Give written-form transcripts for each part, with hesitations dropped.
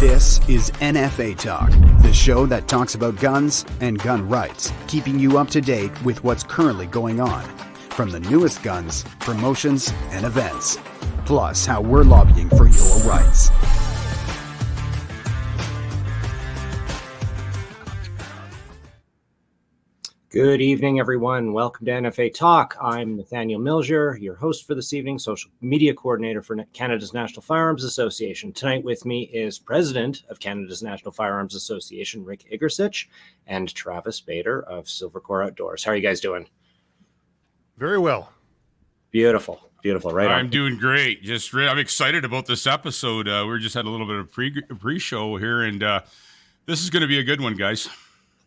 This is NFA Talk, the show that talks about guns and gun rights, keeping you up to date with what's currently going on, from the newest guns, promotions, and events, plus how we're lobbying for your rights. Good evening, everyone. Welcome to NFA Talk. I'm Nathaniel Milger, your host for this evening, social media coordinator for Canada's National Firearms Association. Tonight with me is President of Canada's National Firearms Association, Rick Igercich, and Travis Bader of Silvercore Outdoors. How are you guys doing? Very well. Beautiful. Beautiful. Right on. I'm doing great. I'm excited about this episode. We just had a little bit of pre-show here, and this is going to be a good one, guys.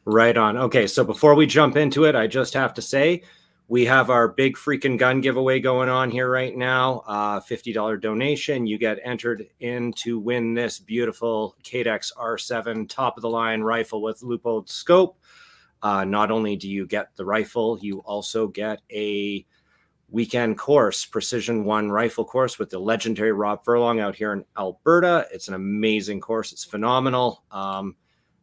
Right on. Okay, so before we jump into it, I just have to say we have our big freaking gun giveaway going on here right now. $50 donation. You get entered in to win this beautiful Cadex R7 top-of-the-line rifle with loophole scope. Not only do you get the rifle, you also get a weekend course, Precision 1 rifle course with the legendary Rob Furlong out here in Alberta. It's an amazing course. It's phenomenal.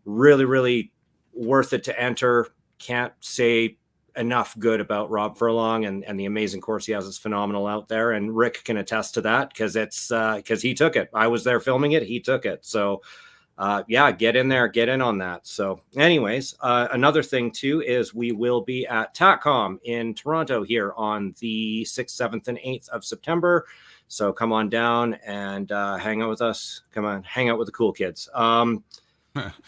Really worth it to enter. Can't say enough good about Rob Furlong and the amazing course he has. Is phenomenal out there, and Rick can attest to that because he took it. I was there filming it. He took it. So get in there, get in on that. So anyways, another thing too is we will be at TACCOM in Toronto here on the 6th, 7th, and 8th of September. So come on down and hang out with us. Come on, hang out with the cool kids.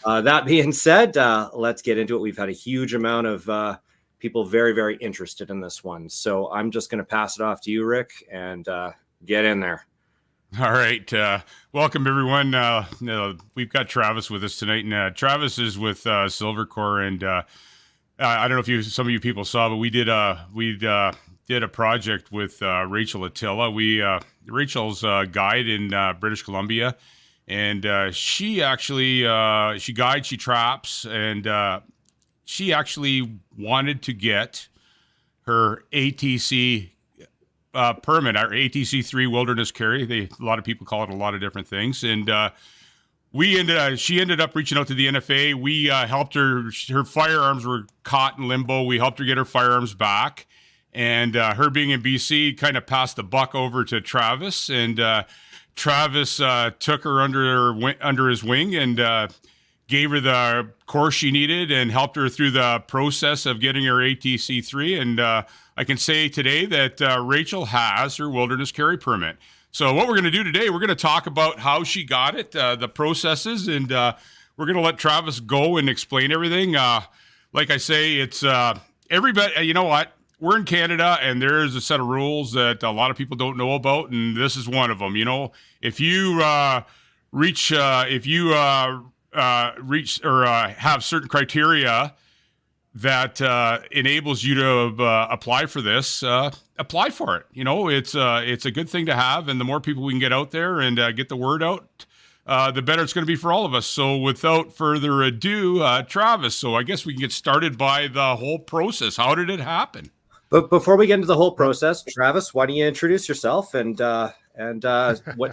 That being said, let's get into it. We've had a huge amount of people very, very interested in this one. So I'm just going to pass it off to you, Rick, and get in there. All right. Welcome, everyone. We've got Travis with us tonight. And Travis is with Silvercore. And I don't know if some of you people saw, but we did a project with Rachel Ahtila. Rachel's a guide in British Columbia. And she actually, she guides, she traps, and she actually wanted to get her ATC permit, our ATC 3 wilderness carry. A lot of people call it a lot of different things. And she ended up reaching out to the NFA. We helped her. Her firearms were caught in limbo. We helped her get her firearms back. And her being in BC kind of passed the buck over to Travis. And Travis took her under his wing and gave her the course she needed and helped her through the process of getting her ATC 3. And I can say today that Rachel has her wilderness carry permit. So what we're going to do today, we're going to talk about how she got it, the processes, and we're going to let Travis go and explain everything. Like I say, it's everybody, you know what? We're in Canada, and there's a set of rules that a lot of people don't know about, and this is one of them. You know, if you reach or have certain criteria that enables you to apply for this, apply for it. You know, it's a good thing to have, and the more people we can get out there and get the word out, the better it's going to be for all of us. So without further ado, Travis, so I guess we can get started by the whole process. How did it happen? But before we get into the whole process, Travis, why don't you introduce yourself and what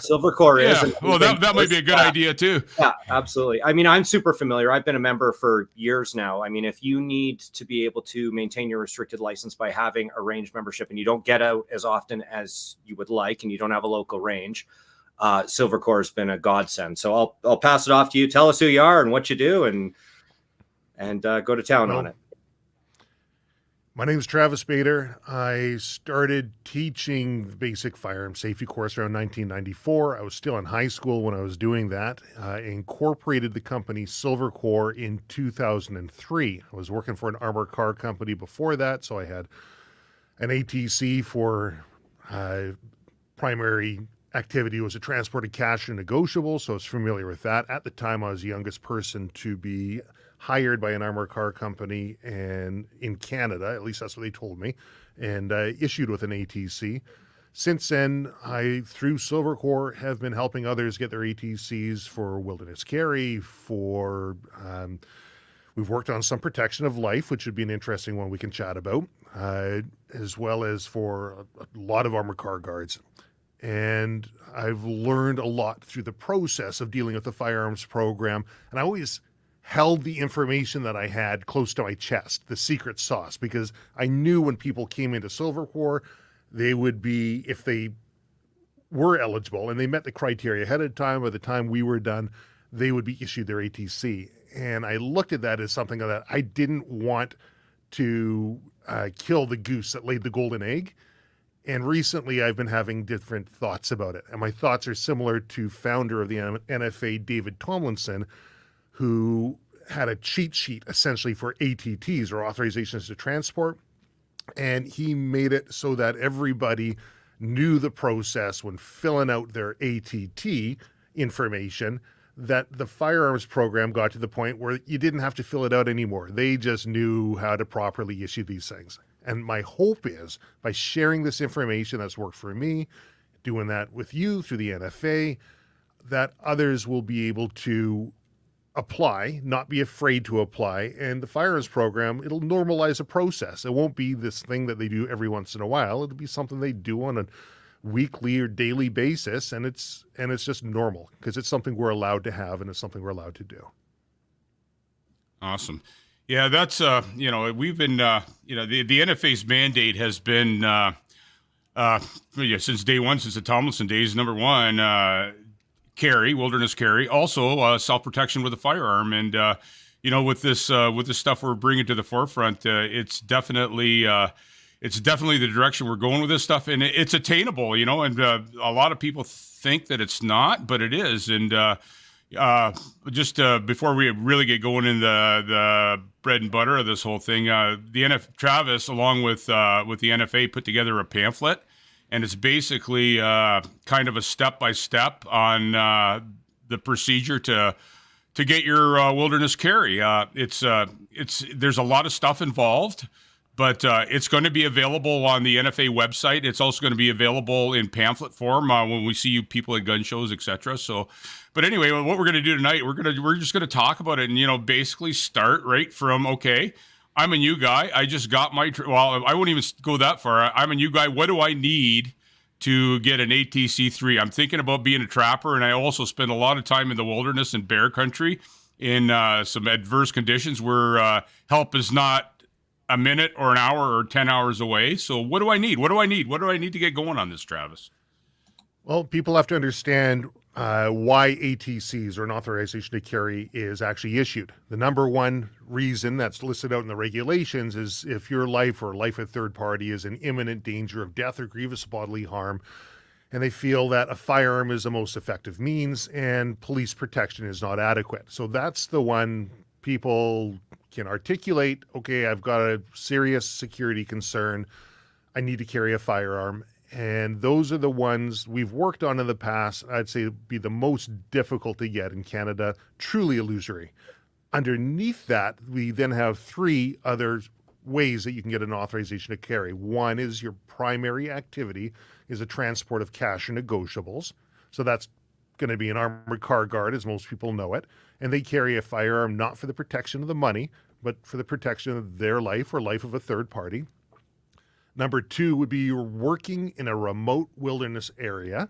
Silvercore is? Yeah, well, that might be a good idea too. Yeah, absolutely. I mean, I'm super familiar. I've been a member for years now. I mean, if you need to be able to maintain your restricted license by having a range membership and you don't get out as often as you would like and you don't have a local range, Silvercore has been a godsend. So I'll pass it off to you. Tell us who you are and what you do and go to town on it. My name is Travis Bader. I started teaching the basic firearm safety course around 1994. I was still in high school when I was doing that. I incorporated the company Silvercore in 2003. I was working for an armored car company before that, so I had an ATC for primary activity was a transported cash and negotiable, so I was familiar with that. At the time, I was the youngest person to be hired by an armored car company and in Canada, at least that's what they told me, and issued with an ATC. Since then, I, through Silvercore, have been helping others get their ATCs for wilderness carry, we've worked on some protection of life, which would be an interesting one we can chat about, as well as for a lot of armored car guards. And I've learned a lot through the process of dealing with the firearms program. And I always held the information that I had close to my chest, the secret sauce, because I knew when people came into Silvercore, they would be, if they were eligible and they met the criteria ahead of time, by the time we were done, they would be issued their ATC. And I looked at that as something that I didn't want to kill the goose that laid the golden egg. And recently I've been having different thoughts about it. And my thoughts are similar to founder of the NFA, David Tomlinson, who had a cheat sheet essentially for ATTs, or authorizations to transport. And he made it so that everybody knew the process when filling out their ATT information, that the firearms program got to the point where you didn't have to fill it out anymore. They just knew how to properly issue these things. And my hope is, by sharing this information that's worked for me, doing that with you through the NFA, that others will be able to apply, not be afraid to apply. And the firearms program, it'll normalize a process. It won't be this thing that they do every once in a while. It'll be something they do on a weekly or daily basis. And it's just normal, because it's something we're allowed to have, and it's something we're allowed to do. Awesome. Yeah, that's, we've been, the NFA's mandate has been, since day one, since the Tomlinson days, number one, carry, wilderness carry, also self-protection with a firearm. And, with this stuff we're bringing to the forefront, it's definitely the direction we're going with this stuff. And it's attainable, and a lot of people think that it's not, but it is. And, before we really get going in the bread and butter of this whole thing, Travis, along with the NFA, put together a pamphlet, and it's basically kind of a step-by-step on the procedure to get your wilderness carry. There's a lot of stuff involved, but it's going to be available on the NFA website. It's also going to be available in pamphlet form when we see you people at gun shows, etc. So, but anyway, what we're going to do tonight, we're just going to talk about it, and basically start right from, okay, I'm a new guy. I just got my I won't even go that far. I'm a new guy. What do I need to get an ATC3? I'm thinking about being a trapper, and I also spend a lot of time in the wilderness and bear country in some adverse conditions where help is not a minute or an hour or 10 hours away. So what do I need? What do I need to get going on this, Travis? Well, people have to understand why ATCs, or an authorization to carry, is actually issued. The number one reason that's listed out in the regulations is if your life or life of third party is in imminent danger of death or grievous bodily harm, and they feel that a firearm is the most effective means and police protection is not adequate. So that's the one people can articulate, okay, I've got a serious security concern, I need to carry a firearm. And those are the ones we've worked on in the past. I'd say be the most difficult to get in Canada, truly illusory. Underneath that, we then have three other ways that you can get an authorization to carry. One is your primary activity is a transport of cash or negotiables. So that's going to be an armored car guard, as most people know it. And they carry a firearm not for the protection of the money, but for the protection of their life or life of a third party. Number two would be you're working in a remote wilderness area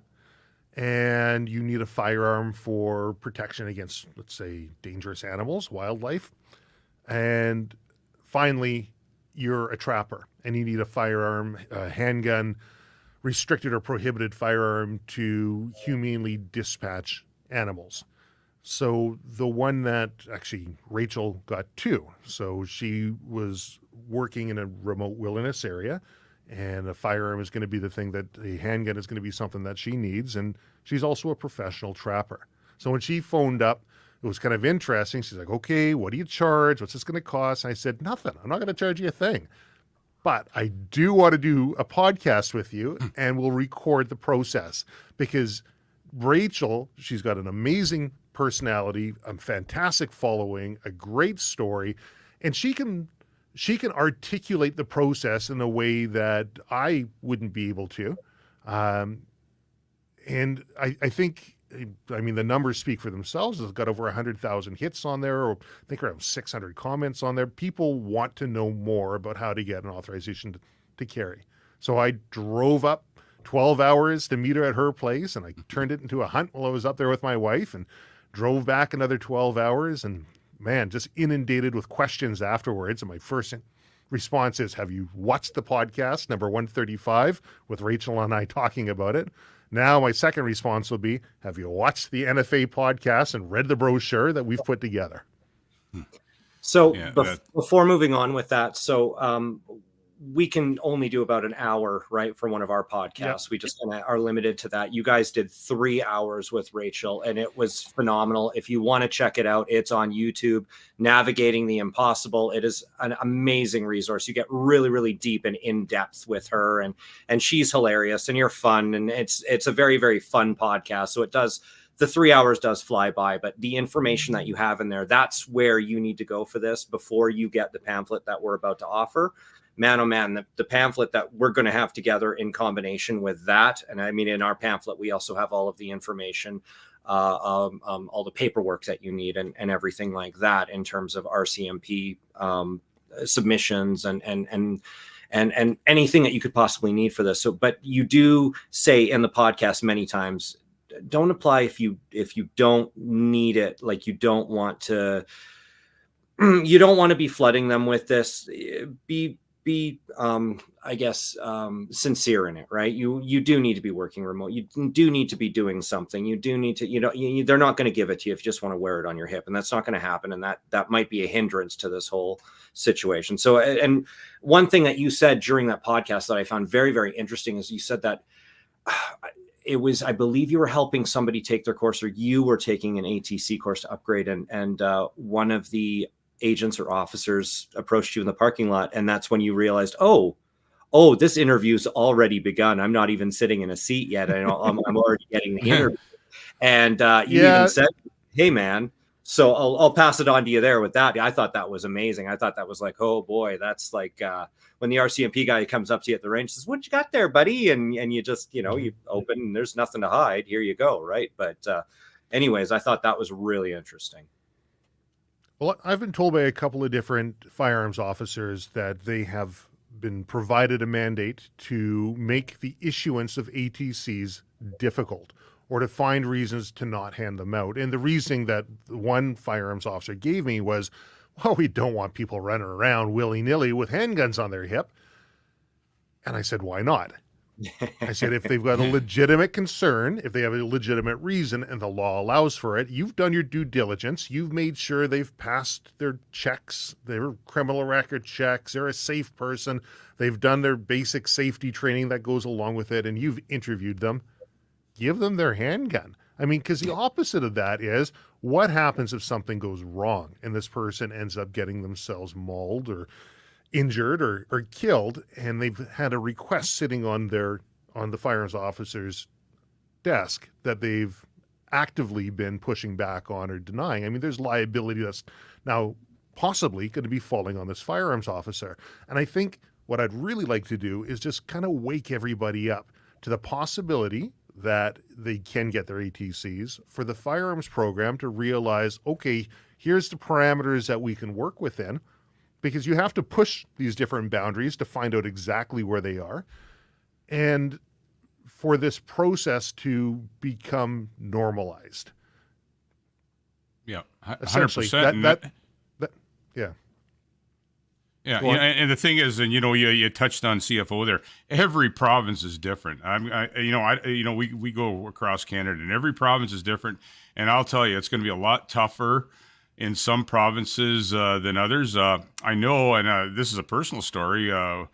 and you need a firearm for protection against, let's say, dangerous animals, wildlife. And finally, you're a trapper and you need a firearm, a handgun, restricted or prohibited firearm to humanely dispatch animals. So the one that actually Rachel got two. So she was working in a remote wilderness area, and a firearm is going to be the thing that a handgun is going to be something that she needs. And she's also a professional trapper. So when she phoned up, it was kind of interesting. She's like, okay, what do you charge? What's this going to cost? And I said, nothing. I'm not going to charge you a thing. But I do want to do a podcast with you, and we'll record the process, because Rachel, she's got an amazing personality, a fantastic following, a great story, and she can articulate the process in a way that I wouldn't be able to. And I think, I mean, the numbers speak for themselves. It's got over 100,000 hits on there, or I think around 600 comments on there. People want to know more about how to get an authorization to carry. So I drove up 12 hours to meet her at her place, and I turned it into a hunt while I was up there with my wife and drove back another 12 hours, and man, just inundated with questions afterwards. And my first response is, have you watched the podcast number 135 with Rachel and I talking about it? Now my second response will be, have you watched the NFA podcast and read the brochure that we've put together? So before moving on with that, we can only do about an hour, right, for one of our podcasts. Yep. We just are limited to that. You guys did 3 hours with Rachel, and it was phenomenal. If you want to check it out, it's on YouTube, Navigating the Impossible. It is an amazing resource. You get really, really deep and in-depth with her, and she's hilarious, and you're fun, and it's a very, very fun podcast. So the 3 hours does fly by, but the information that you have in there, that's where you need to go for this before you get the pamphlet that we're about to offer. Man, oh man, the pamphlet that we're going to have together in combination with that. And I mean, in our pamphlet, we also have all of the information, all the paperwork that you need and everything like that in terms of RCMP submissions and anything that you could possibly need for this. So, but you do say in the podcast many times, don't apply if you don't need it. Like you don't want to be flooding them with this. Be sincere in it, right? You do need to be working remote. You do need to be doing something. You do need to, they're not going to give it to you if you just want to wear it on your hip, and that's not going to happen. And that might be a hindrance to this whole situation. So, and one thing that you said during that podcast that I found very, very interesting is you said that I believe you were helping somebody take their course, or you were taking an ATC course to upgrade, and one of the agents or officers approached you in the parking lot, and that's when you realized, oh, this interview's already begun. I'm not even sitting in a seat yet. I'm already getting the interview. And you even said, hey man, so I'll pass it on to you there with that. I thought that was amazing. I thought that was like, oh boy, that's like when the RCMP guy comes up to you at the range, says, what you got there, buddy? And you just, you open and there's nothing to hide. Here you go. Right. But anyways, I thought that was really interesting. Well, I've been told by a couple of different firearms officers that they have been provided a mandate to make the issuance of ATCs difficult, or to find reasons to not hand them out. And the reasoning that one firearms officer gave me was, well, we don't want people running around willy-nilly with handguns on their hip. And I said, why not? I said, if they've got a legitimate concern, if they have a legitimate reason and the law allows for it, you've done your due diligence, you've made sure they've passed their checks, their criminal record checks, they're a safe person, they've done their basic safety training that goes along with it, and you've interviewed them, give them their handgun. I mean, because the opposite of that is, what happens if something goes wrong and this person ends up getting themselves mauled or injured or killed, and they've had a request sitting on the firearms officer's desk that they've actively been pushing back on or denying. I mean, there's liability that's now possibly going to be falling on this firearms officer. And I think what I'd really like to do is just kind of wake everybody up to the possibility that they can get their ATCs, for the firearms program to realize, okay, here's the parameters that we can work within, because you have to push these different boundaries to find out exactly where they are, and for this process to become normalized. Yeah, 100%. Yeah. Yeah, and the thing is, and you touched on CFO there. Every province is different. We go across Canada, and every province is different. And I'll tell you, it's going to be a lot tougher in some provinces than others. I know, and this is a personal story. I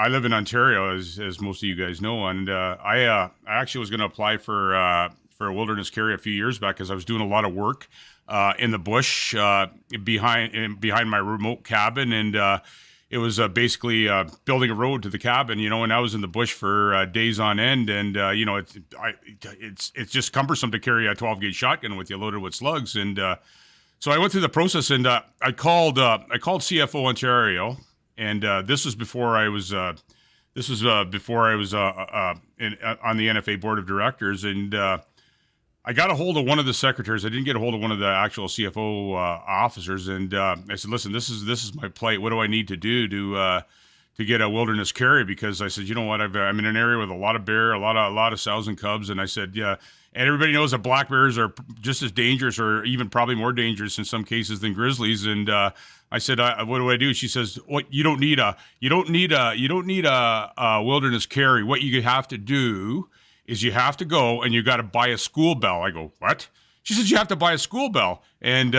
live in Ontario, as most of you guys know, and I actually was going to apply for a wilderness carry a few years back because I was doing a lot of work in the bush behind my remote cabin, and it was basically building a road to the cabin, and I was in the bush for days on end, and it's just cumbersome to carry a 12-gauge shotgun with you loaded with slugs, and so I went through the process, and I called CFO Ontario, and this was before I was on the NFA board of directors, and I got a hold of one of the secretaries. I didn't get a hold of one of the actual CFO officers, and I said, "Listen, this is my plight. What do I need to do get a wilderness carry, because I said, you know what, I'm in an area with a lot of bear, a lot of sows and cubs, and I said, yeah, and everybody knows that black bears are just as dangerous, or even probably more dangerous in some cases than grizzlies. And I said, what do I do? She says, what, you don't need a wilderness carry. What you have to do is you have to go and you got to buy a school bell. I go, what? She says, you have to buy a school bell. And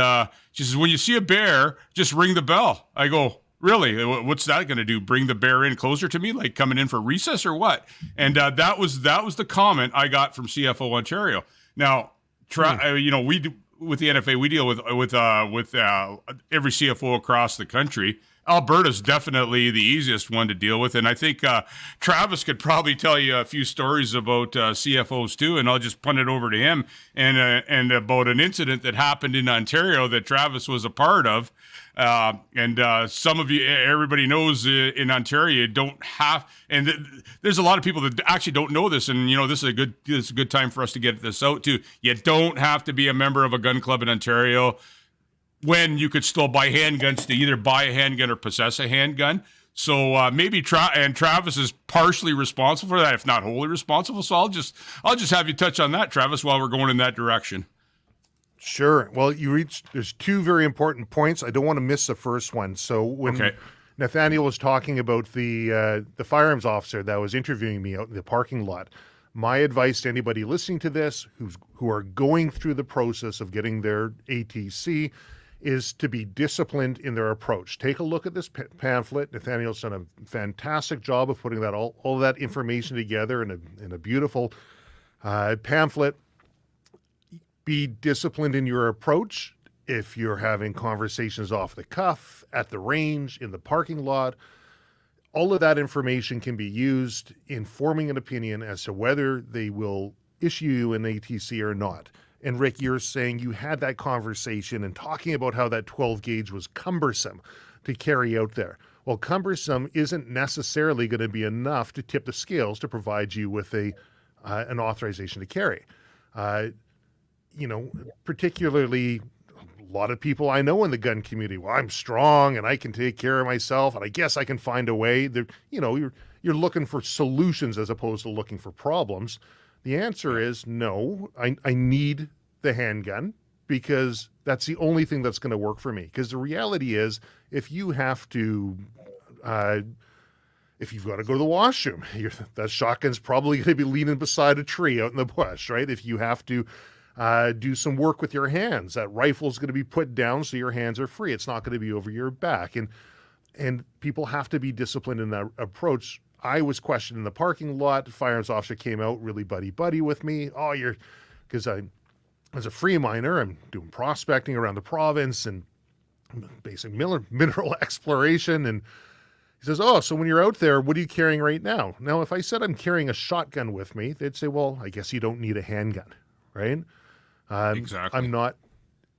she says, when you see a bear, just ring the bell. I go, really? What's that going to do? Bring the bear in closer to me, like coming in for recess or what? And that was the comment I got from CFO Ontario. Now, we do, with the NFA, we deal with every CFO across the country. Alberta's definitely the easiest one to deal with, and I think Travis could probably tell you a few stories about CFOs too, and I'll just punt it over to him and about an incident that happened in Ontario that Travis was a part of. Some of you, everybody knows in Ontario, you don't have, and there's a lot of people that actually don't know this, and this is a good time for us to get this out too. You don't have to be a member of a gun club in Ontario when you could still buy handguns, to either buy a handgun or possess a handgun. So maybe Travis is partially responsible for that, if not wholly responsible. So I'll just have you touch on that, Travis, while we're going in that direction. Sure. Well, there's two very important points. I don't want to miss the first one. So when Nathaniel was talking about the firearms officer that was interviewing me out in the parking lot, my advice to anybody listening to this who are going through the process of getting their ATC is to be disciplined in their approach. Take a look at this pamphlet. Nathaniel's done a fantastic job of putting that all that information together in a beautiful pamphlet. Be disciplined in your approach. If you're having conversations off the cuff, at the range, in the parking lot, all of that information can be used in forming an opinion as to whether they will issue you an ATC or not. And Rick, you're saying you had that conversation and talking about how that 12 gauge was cumbersome to carry out there. Well, cumbersome isn't necessarily going to be enough to tip the scales to provide you with an authorization to carry. Particularly a lot of people I know in the gun community, well, I'm strong and I can take care of myself and I guess I can find a way. You're looking for solutions as opposed to looking for problems. The answer is no, I need the handgun because that's the only thing that's going to work for me. Because the reality is, if you've got to go to the washroom, that shotgun's probably going to be leaning beside a tree out in the bush, right? If you have to do some work with your hands, that rifle's going to be put down so your hands are free. It's not going to be over your back. And people have to be disciplined in that approach. I was questioned in the parking lot. The firearms officer came out really buddy with me. Because as a free miner, I'm doing prospecting around the province and basic mineral exploration. And he says, so when you're out there, what are you carrying right now? Now, if I said I'm carrying a shotgun with me, they'd say, well, I guess you don't need a handgun, right? Exactly. I'm not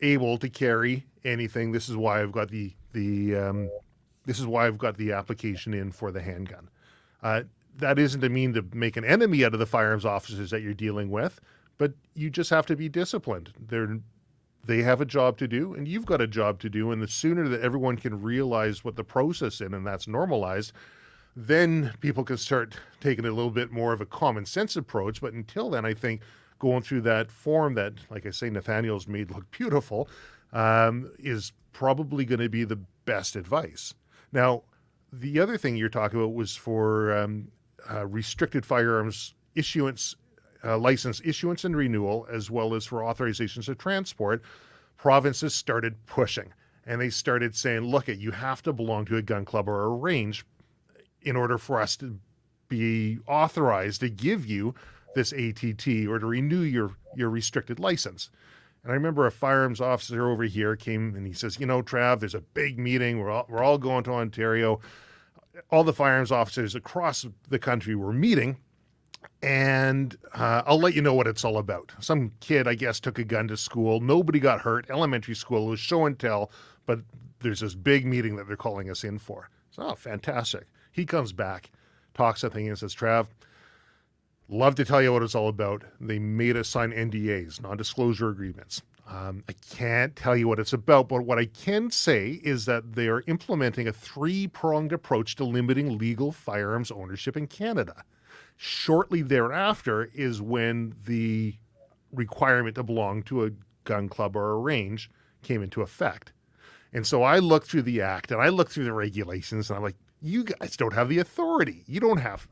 able to carry anything. This is why I've got the application in for the handgun. That isn't to mean to make an enemy out of the firearms officers that you're dealing with, but you just have to be disciplined. They have a job to do, and you've got a job to do, and the sooner that everyone can realize what the process is and that's normalized, then people can start taking a little bit more of a common sense approach. But until then, I think going through that form that, like I say, Nathaniel's made look beautiful, is probably going to be the best advice. Now, the other thing you're talking about was for restricted firearms issuance, license issuance and renewal, as well as for authorizations to transport. Provinces started pushing, and they started saying, look, you have to belong to a gun club or a range in order for us to be authorized to give you this ATT or to renew your restricted license. And I remember a firearms officer over here came and he says, Trav, there's a big meeting. We're all going to Ontario. All the firearms officers across the country were meeting, and I'll let you know what it's all about. Some kid, I guess, took a gun to school. Nobody got hurt. Elementary school. It was show and tell, but there's this big meeting that they're calling us in for. So, fantastic. He comes back, talks to the thing and says, Trav, love to tell you what it's all about. They made us sign NDAs, non-disclosure agreements. I can't tell you what it's about, but what I can say is that they are implementing a 3-pronged approach to limiting legal firearms ownership in Canada. Shortly thereafter is when the requirement to belong to a gun club or a range came into effect. And so I looked through the act and I looked through the regulations and I'm like, you guys don't have the authority. You don't have,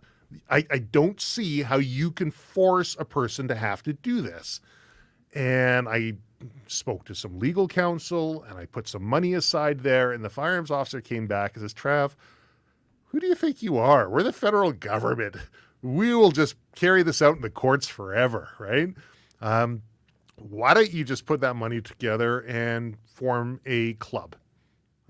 I don't see how you can force a person to have to do this. And I spoke to some legal counsel and I put some money aside there, and the firearms officer came back and says, Trav, who do you think you are? We're the federal government. We will just carry this out in the courts forever, right? Why don't you just put that money together and form a club?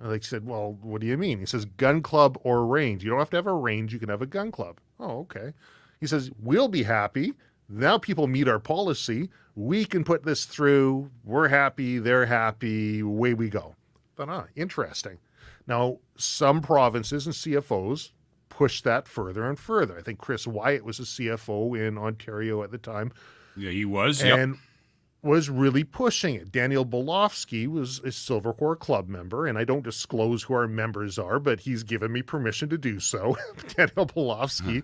I said, well, what do you mean? He says, gun club or range. You don't have to have a range. You can have a gun club. Oh, okay. He says, we'll be happy. Now people meet our policy. We can put this through. We're happy. They're happy. Away we go. But interesting. Now, some provinces and CFOs push that further and further. I think Chris Wyatt was a CFO in Ontario at the time. Yeah, he was. And was really pushing it. Daniel Bolofsky was a Silvercore club member, and I don't disclose who our members are, but he's given me permission to do so. Daniel Bolofsky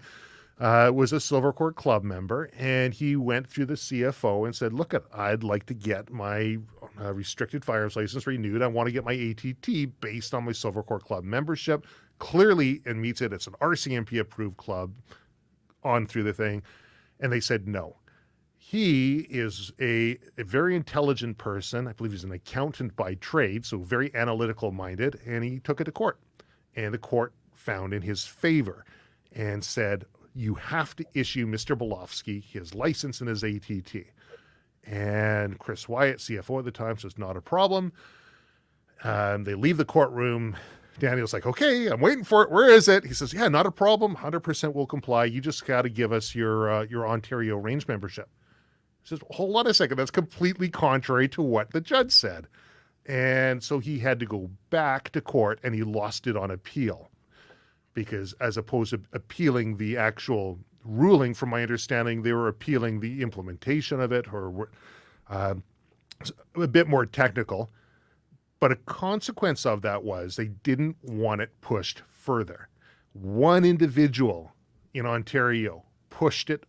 was a Silvercore club member, and he went through the CFO and said, look, I'd like to get my restricted firearms license renewed. I want to get my ATT based on my Silvercore club membership. Clearly, it meets it. It's an RCMP approved club on through the thing. And they said no. He is a very intelligent person. I believe he's an accountant by trade, so very analytical minded, and he took it to court. And the court found in his favor and said, you have to issue Mr. Bolofsky his license and his ATT. And Chris Wyatt, CFO at the time, says, not a problem. They leave the courtroom. Daniel's like, okay, I'm waiting for it. Where is it? He says, yeah, not a problem. 100% will comply. You just got to give us your Ontario range membership. He says, hold on a second. That's completely contrary to what the judge said. And so he had to go back to court, and he lost it on appeal. Because as opposed to appealing the actual ruling, from my understanding, they were appealing the implementation of it, or a bit more technical. But a consequence of that was they didn't want it pushed further. One individual in Ontario pushed it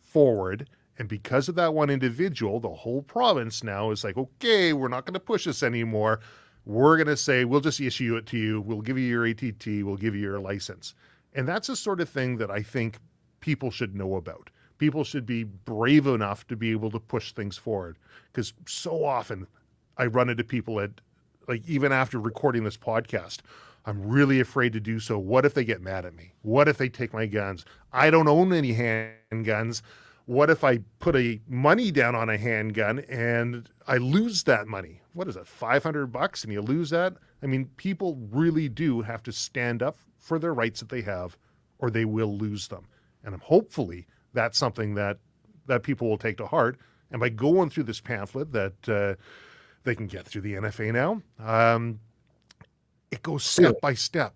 forward, and because of that one individual, the whole province now is like, okay, we're not going to push this anymore. We're going to say, we'll just issue it to you. We'll give you your ATT. We'll give you your license. And that's the sort of thing that I think people should know about. People should be brave enough to be able to push things forward. Because so often I run into people at, like, even after recording this podcast, I'm really afraid to do so. What if they get mad at me? What if they take my guns? I don't own any handguns. What if I put a money down on a handgun and I lose that money? What is it, $500 and you lose that? I mean, people really do have to stand up for their rights that they have, or they will lose them. And hopefully that's something that people will take to heart. And by going through this pamphlet that they can get through the NFA now, it goes step by step.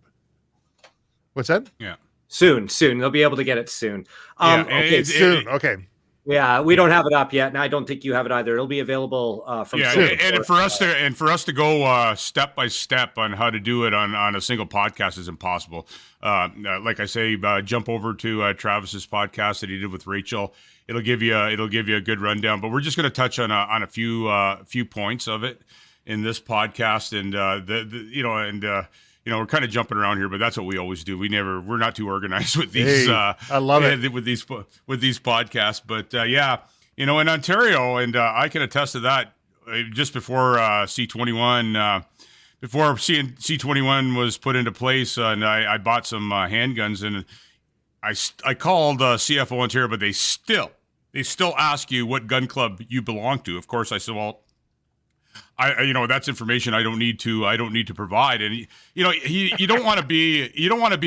What's that? Yeah. Soon. They'll be able to get it soon. Soon. Okay. Yeah, we don't have it up yet, and I don't think you have it either. It'll be available from. Yeah, and for us to go step by step on how to do it on a single podcast is impossible. Like I say, jump over to Travis's podcast that he did with Rachel. It'll give you a good rundown. But we're just going to touch on a few points of it in this podcast, and we're kind of jumping around here, but that's what we always do. We're not too organized with these. I love it with these podcasts. But in Ontario, and I can attest to that. Just before C21, before C21 was put into place, and I bought some handguns, and I called CFO Ontario, but they still ask you what gun club you belong to. Of course, I said, well, that's information I don't need to provide. And you don't want to be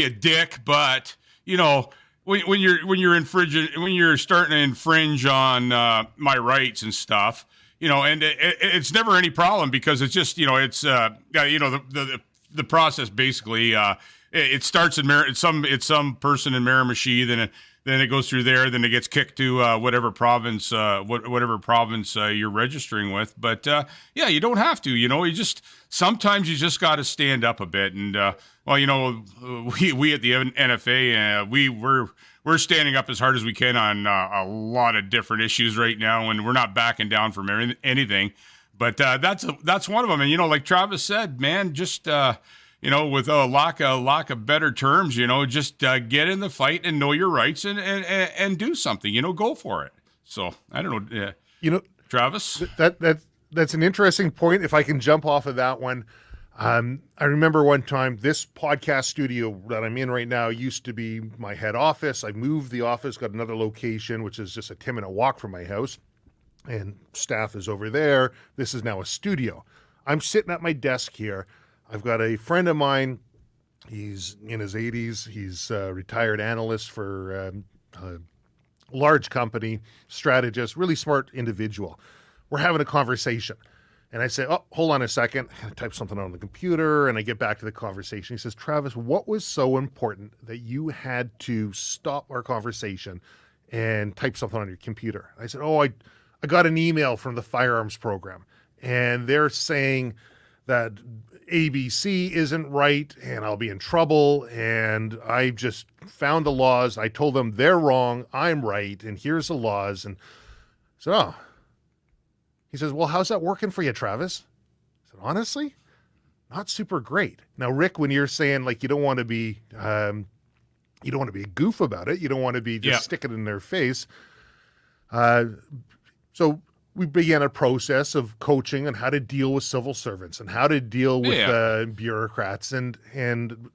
a dick, but when you're starting to infringe on my rights and stuff, and it's never any problem, because it's just the process basically it starts in it's some person in Miramichi, then it goes through there, then it gets kicked to whatever province you're registering with. But yeah, you don't have to. Sometimes you just got to stand up a bit. And we at the NFA, we're standing up as hard as we can on a lot of different issues right now, and we're not backing down from anything. But that's one of them. And like Travis said, man, just with a lack of better terms, just get in the fight and know your rights and do something. Go for it. So I don't know, Travis. That's an interesting point. If I can jump off of that one, I remember one time this podcast studio that I'm in right now used to be my head office. I moved the office, got another location, which is just a 10-minute walk from my house. And staff is over there. This is now a studio. I'm sitting at my desk here. I've got a friend of mine. He's in his 80s. He's a retired analyst for a large company, strategist, really smart individual. We're having a conversation. And I say, oh, hold on a second. I type something on the computer, and I get back to the conversation. He says, Travis, what was so important that you had to stop our conversation and type something on your computer? I said, I got an email from the Firearms program, and they're saying that ABC isn't right, and I'll be in trouble, and I just found the laws. I told them they're wrong, I'm right, and here's the laws. And so, he says, well, how's that working for you, Travis? I said, honestly, not super great. Now, Rick, when you're saying you don't want to be a goof about it, you don't want to be just stick it in their face. So we began a process of coaching on how to deal with civil servants and how to deal with bureaucrats, and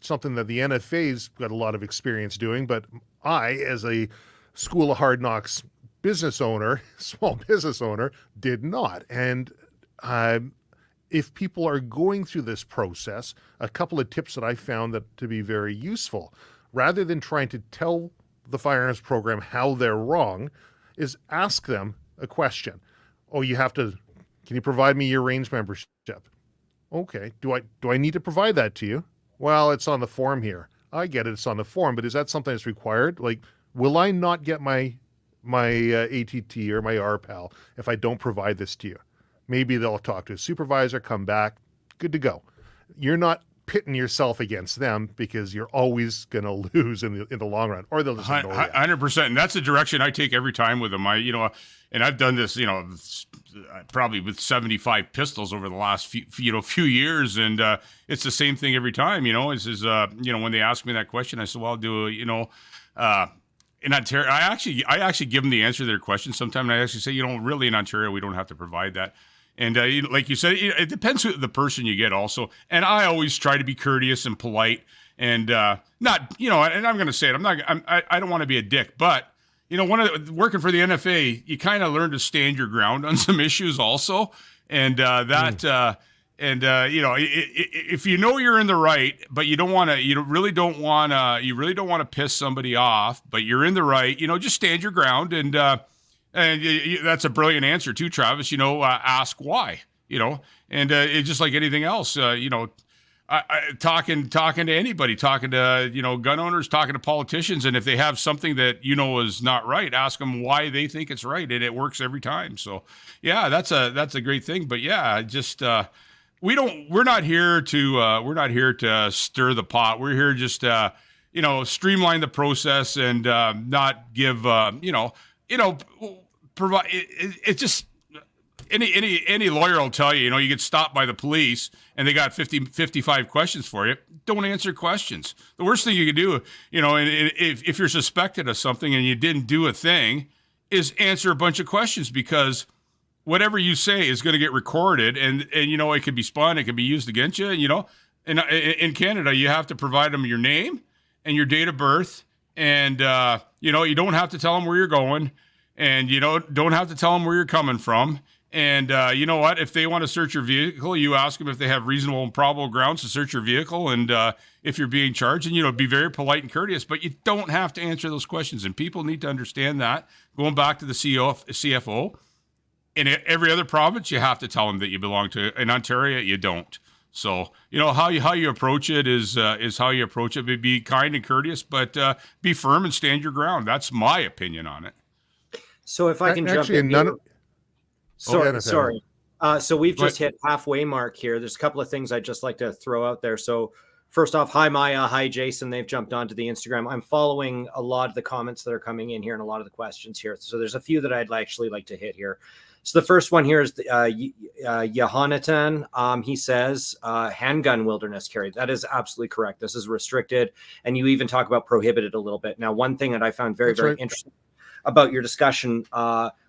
something that the NFA's got a lot of experience doing. But I, as a School of Hard Knocks small business owner, did not. And if people are going through this process, a couple of tips that I found that to be very useful, rather than trying to tell the Firearms program how they're wrong, is ask them a question. Oh, can you provide me your range membership? Okay. Do I need to provide that to you? Well, it's on the form here. I get it. It's on the form, but is that something that's required? Will I not get my ATT or my RPAL if I don't provide this to you? Maybe they'll talk to a supervisor, come back, good to go. You're not pitting yourself against them, because you're always going to lose in the long run, or they'll just ignore you. 100%. And that's the direction I take every time with them. And I've done this, probably with 75 pistols over the last few years. And it's the same thing every time, when they ask me that question, I said, well, in Ontario, I actually give them the answer to their question sometimes. And I actually say, really in Ontario, we don't have to provide that. And like you said, it depends who the person you get also. And I always try to be courteous and polite, and not, and I'm going to say it, I don't want to be a dick, but working for the NFA, you kind of learn to stand your ground on some issues also. And if you're in the right, but you really don't want to piss somebody off, but you're in the right, just stand your ground. And that's a brilliant answer too, Travis. Ask why. And it's just like anything else. Talking to anybody, talking to gun owners, talking to politicians, and if they have something that is not right, ask them why they think it's right, and it works every time. So, yeah, that's a great thing. But yeah, just we're not here to stir the pot. We're here just streamline the process and not give provide. It's just any lawyer will tell you, you get stopped by the police and they got 55 questions for you. Don't answer questions. The worst thing you can do, if you're suspected of something and you didn't do a thing, is answer a bunch of questions, because whatever you say is going to get recorded, and it could be spun, it could be used against you. In Canada, you have to provide them your name and your date of birth, and you don't have to tell them where you're going, and don't have to tell them where you're coming from. And you know what? If they want to search your vehicle, you ask them if they have reasonable and probable grounds to search your vehicle, and if you're being charged, and be very polite and courteous. But you don't have to answer those questions, and people need to understand that. Going back to the CFO, in every other province, you have to tell them that you belong to. In Ontario, you don't. So, how you approach it is how you approach it. Be kind and courteous, but be firm and stand your ground. That's my opinion on it. So if I can jump Actually, in none here. Sorry. So we've just hit halfway mark here. There's a couple of things I'd just like to throw out there. So first off, hi Maya, hi Jason. They've jumped onto the Instagram. I'm following a lot of the comments that are coming in here and a lot of the questions here. So there's a few that I'd actually like to hit here. So the first one here is Yohanatan. He says handgun wilderness carry. That is absolutely correct. This is restricted, and you even talk about prohibited a little bit. Now, one thing that I found very interesting about your discussion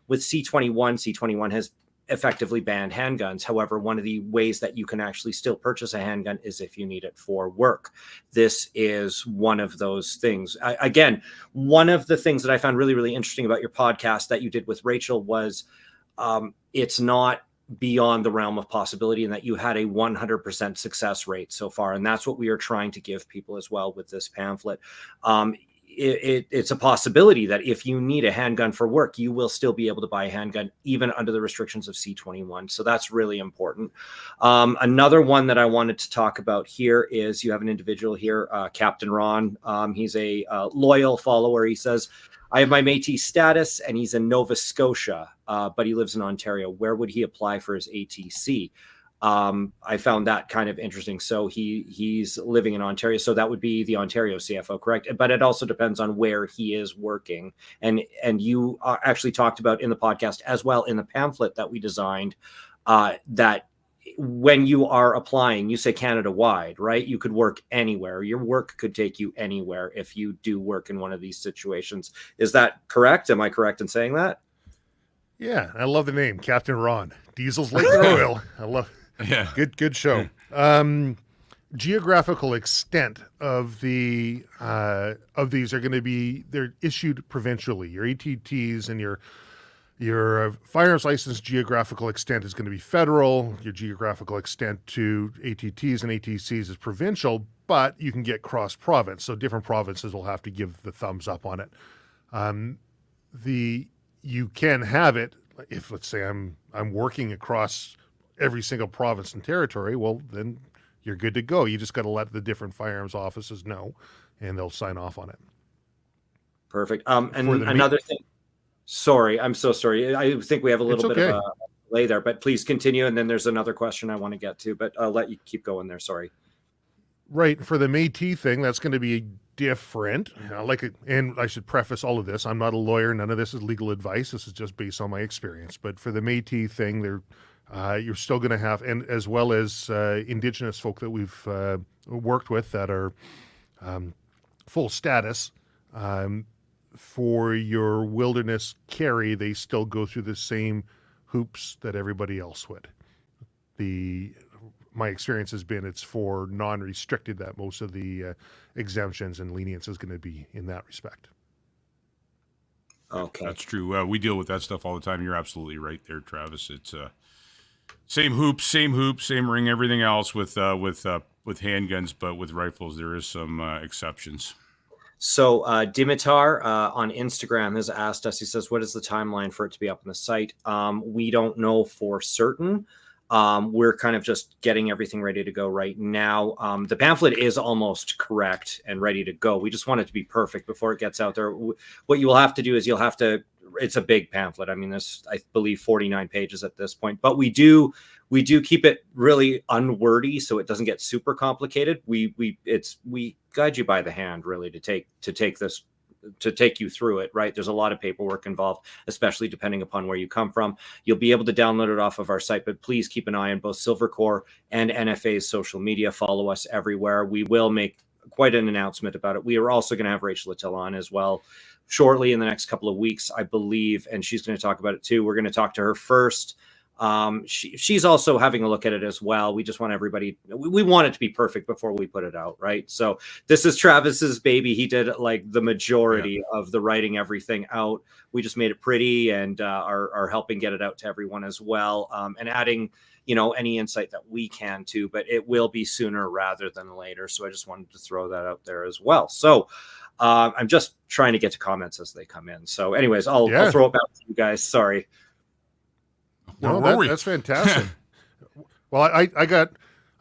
with C21 has effectively banned handguns. However, one of the ways that you can actually still purchase a handgun is if you need it for work. This is one of those things. Again, one of the things that I found really, really interesting about your podcast that you did with Rachel was it's not beyond the realm of possibility, and that you had a 100% success rate so far. And that's what we are trying to give people as well with this pamphlet. It's a possibility that if you need a handgun for work, you will still be able to buy a handgun, even under the restrictions of C21. So that's really important. Another one that I wanted to talk about here is you have an individual here, Captain Ron. He's a loyal follower. He says, I have my Métis status, and he's in Nova Scotia, but he lives in Ontario. Where would he apply for his ATC? I found that kind of interesting. So he's living in Ontario. So that would be the Ontario CFO, correct? But it also depends on where he is working. And you actually talked about in the podcast as well, in the pamphlet that we designed, that when you are applying, you say Canada wide, right? You could work anywhere. Your work could take you anywhere if you do work in one of these situations. Is that correct? Am I correct in saying that? Yeah, I love the name, Captain Ron. Diesel's like their oil. I love. Yeah. Good show. Geographical extent of these are going to be, they're issued provincially. Your ATTs and your firearms license geographical extent is going to be federal. Your geographical extent to ATTs and ATCs is provincial, but you can get cross province. So different provinces will have to give the thumbs up on it. You can have it if, let's say, I'm working across every single province and territory. Well, then you're good to go. You just got to let the different firearms offices know, and they'll sign off on it. Perfect. And another thing. Sorry, I'm so sorry. I think we have a little bit of a delay there, but please continue. And then there's another question I want to get to, but I'll let you keep going there. Sorry. Right. For the Métis thing, that's going to be different. And I should preface all of this. I'm not a lawyer. None of this is legal advice. This is just based on my experience. But for the Métis thing, you're still going to have, and as well as Indigenous folk that we've worked with that are full status, for your wilderness carry, they still go through the same hoops that everybody else would. My experience has been it's for non-restricted that most of the exemptions and lenience is going to be in that respect. Okay, that's true. We deal with that stuff all the time. You're absolutely right there, Travis. It's same hoops, same ring, everything else with handguns, but with rifles there is some exceptions. So Dimitar on Instagram has asked us, he says, what is the timeline for it to be up on the site? We don't know for certain. We're kind of just getting everything ready to go right now. The pamphlet is almost correct and ready to go. We just want it to be perfect before it gets out there. What you will have to do is it's a big pamphlet. I mean, there's, I believe, 49 pages at this point, but we do keep it really unwordy so it doesn't get super complicated. We guide you by the hand really to take you through it, right? There's a lot of paperwork involved, especially depending upon where you come from. You'll be able to download it off of our site, but please keep an eye on both Silvercore and NFA's social media. Follow us everywhere. We will make quite an announcement about it. We are also going to have Rachel Ahtila on as well shortly in the next couple of weeks, I believe, and she's going to talk about it too. We're going to talk to her first. She's also having a look at it as well. We just want everybody, we want it to be perfect before we put it out, right? So this is Travis's baby. He did like the majority of the writing everything out. We just made it pretty and are helping get it out to everyone as well, and adding, any insight that we can too, but it will be sooner rather than later. So I just wanted to throw that out there as well. So I'm just trying to get to comments as they come in. So anyways, I'll throw it back to you guys. Sorry. No, that's fantastic. Well,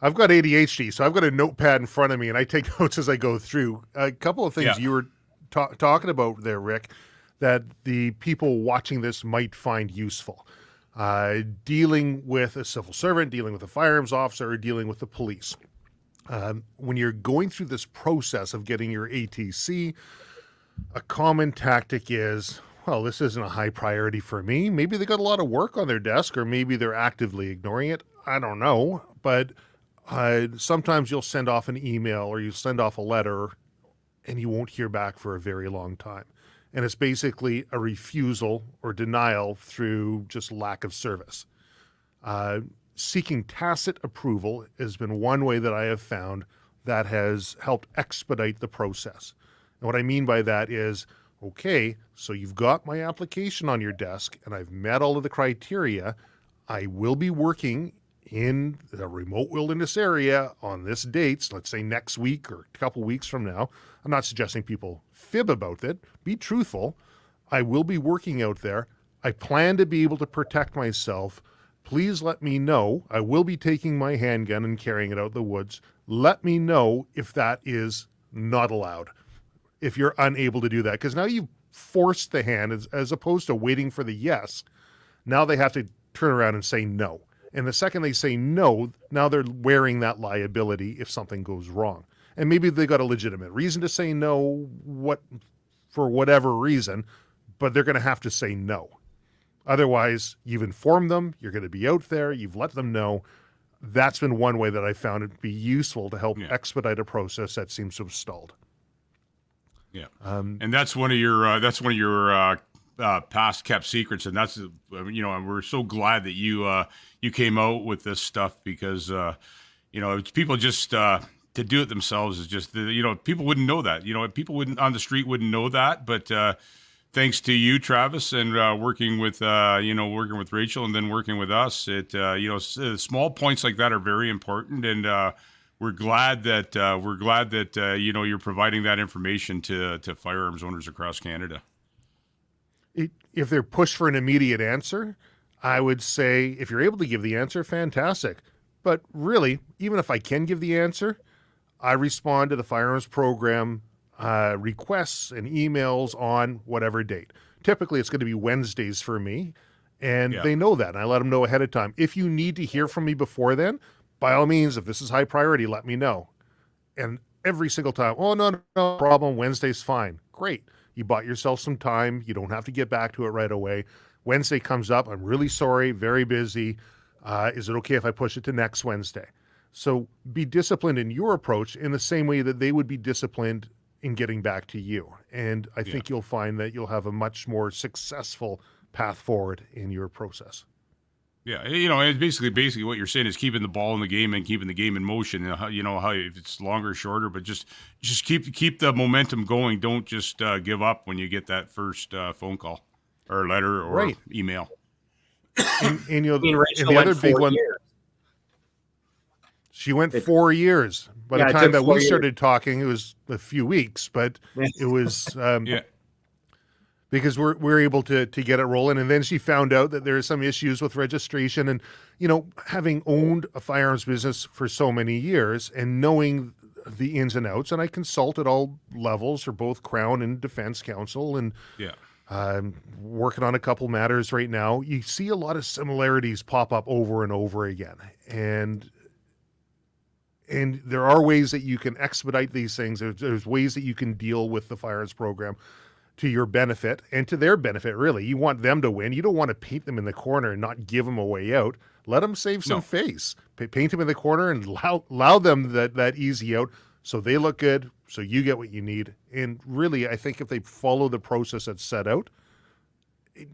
I I've got ADHD, so I've got a notepad in front of me, and I take notes as I go through. A couple of things you were talking about there, Rick, that the people watching this might find useful. Dealing with a civil servant, dealing with a firearms officer, or dealing with the police. When you're going through this process of getting your ATC, a common tactic is, well, this isn't a high priority for me. Maybe they got a lot of work on their desk, or maybe they're actively ignoring it. I don't know. But sometimes you'll send off an email or you send off a letter and you won't hear back for a very long time. And it's basically a refusal or denial through just lack of service. Seeking tacit approval has been one way that I have found that has helped expedite the process. And what I mean by that is, okay, so you've got my application on your desk and I've met all of the criteria. I will be working in the remote wilderness area on this date, let's say next week or a couple weeks from now. I'm not suggesting people fib about it. Be truthful. I will be working out there. I plan to be able to protect myself. Please let me know. I will be taking my handgun and carrying it out the woods. Let me know if that is not allowed, if you're unable to do that. Because now you've forced the hand as opposed to waiting for the yes. Now they have to turn around and say no. And the second they say no, now they're wearing that liability if something goes wrong. And maybe they got a legitimate reason to say no, for whatever reason, but they're going to have to say no. Otherwise, you've informed them, you're going to be out there, you've let them know. That's been one way that I found it to be useful to help expedite a process that seems to have stalled. Yeah, and that's one of your past kept secrets, and that's and we're so glad that you came out with this stuff because it's people just to do it themselves is just people wouldn't know that, people wouldn't on the street wouldn't know that, but thanks to you, Travis, and working with Rachel and then working with us, small points like that are very important, and we're glad that you're providing that information to firearms owners across Canada. If they're pushed for an immediate answer, I would say if you're able to give the answer, fantastic. But really, even if I can give the answer, I respond to the firearms program requests and emails on whatever date. Typically, it's going to be Wednesdays for me, and they know that. And I let them know ahead of time. If you need to hear from me before then, by all means, if this is high priority, let me know. And every single time, oh, no problem, Wednesday's fine. Great. You bought yourself some time. You don't have to get back to it right away. Wednesday comes up. I'm really sorry, very busy. Is it okay if I push it to next Wednesday? So be disciplined in your approach in the same way that they would be disciplined in getting back to you. And I think you'll find that you'll have a much more successful path forward in your process. Yeah, it's basically what you're saying is keeping the ball in the game and keeping the game in motion. How if it's longer or shorter, but just keep the momentum going. Don't just give up when you get that first phone call or letter or email. And the other big one, she went 4 years. By the time that we started talking, it was a few weeks, but it was because we're able to get it rolling. And then she found out that there are some issues with registration. And, having owned a firearms business for so many years and knowing the ins and outs, and I consult at all levels for both Crown and Defense Counsel, and I'm working on a couple matters right now. You see a lot of similarities pop up over and over again. And there are ways that you can expedite these things. There's ways that you can deal with the firearms program to your benefit and to their benefit, really. You want them to win. You don't want to paint them in the corner and not give them a way out. Let them save some face. Paint them in the corner and allow them that easy out so they look good, so you get what you need. And really, I think if they follow the process that's set out,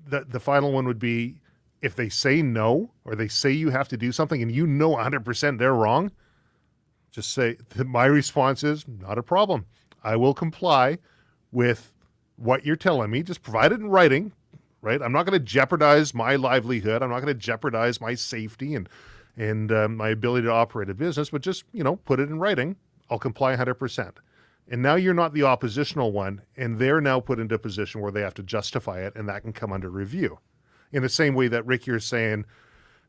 the final one would be if they say no or they say you have to do something and 100% they're wrong, just say, my response is, not a problem. I will comply with what you're telling me. Just provide it in writing, right? I'm not going to jeopardize my livelihood. I'm not going to jeopardize my safety and my ability to operate a business, but just, put it in writing. I'll comply 100%. And now you're not the oppositional one, and they're now put into a position where they have to justify it, and that can come under review. In the same way that, Rick, you're saying,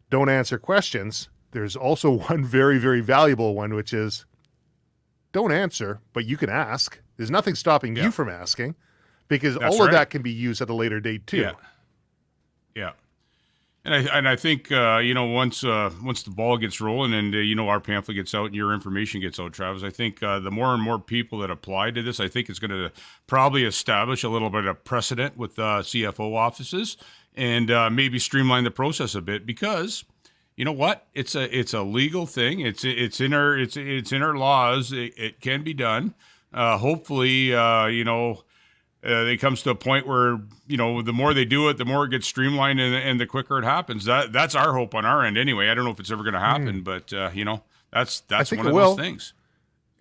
don't answer questions. there's also one very, very valuable one, which is don't answer, but you can ask. There's nothing stopping you from asking, because all of that can be used at a later date too. Yeah. Yeah. And I think once the ball gets rolling and our pamphlet gets out and your information gets out, Travis, I think the more and more people that apply to this, I think it's going to probably establish a little bit of precedent with CFO offices and maybe streamline the process a bit, because you know what, it's a legal thing. It's in our laws. It can be done. Hopefully, it comes to a point where, the more they do it, the more it gets streamlined and the quicker it happens. That's our hope on our end anyway. I don't know if it's ever going to happen, but, that's one of those things.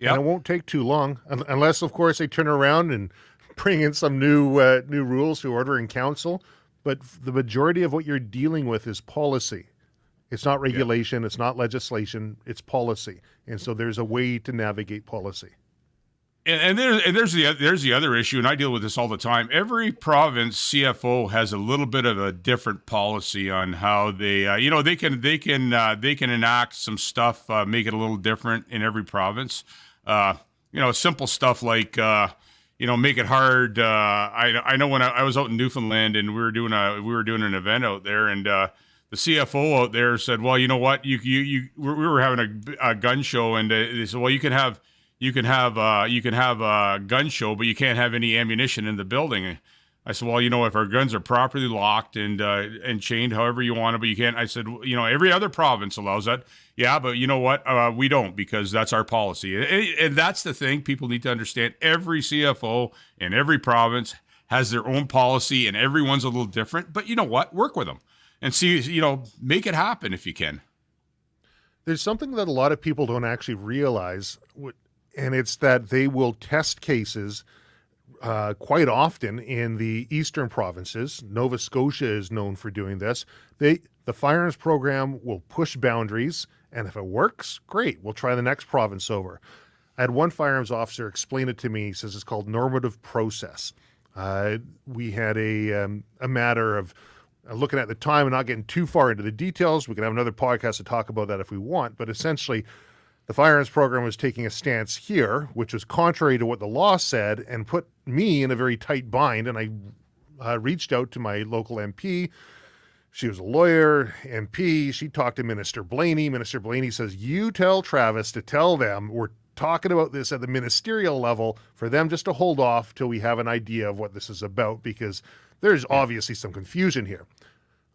Yeah. And it won't take too long unless, of course, they turn around and bring in some new rules through order in council. But the majority of what you're dealing with is policy. It's not regulation. It's not legislation. It's policy. And so there's a way to navigate policy. And there's the other issue, and I deal with this all the time. Every province CFO has a little bit of a different policy on how they they can enact some stuff, make it a little different in every province. Simple stuff like make it hard. I know when I was out in Newfoundland and we were doing an event out there, and the CFO out there said, well, you know what, we were having a gun show, and they said, well, you can have a gun show, but you can't have any ammunition in the building. I said, well, if our guns are properly locked and chained however you want it, but you can't. I said, every other province allows that. Yeah, but you know what? We don't, because that's our policy. And that's the thing people need to understand. Every CFO in every province has their own policy, and everyone's a little different. But you know what? Work with them and see, make it happen if you can. There's something that a lot of people don't actually realize, and it's that they will test cases quite often in the eastern provinces. Nova Scotia is known for doing this. The firearms program will push boundaries, and if it works, great. We'll try the next province over. I had one firearms officer explain it to me. He says it's called normative process. We had a matter of looking at the time and not getting too far into the details. We can have another podcast to talk about that if we want, but essentially the firearms program was taking a stance here, which was contrary to what the law said, and put me in a very tight bind. And I reached out to my local MP. She was a lawyer, MP. She talked to Minister Blaney. Minister Blaney says, you tell Travis to tell them we're talking about this at the ministerial level, for them just to hold off till we have an idea of what this is about, because there's obviously some confusion here.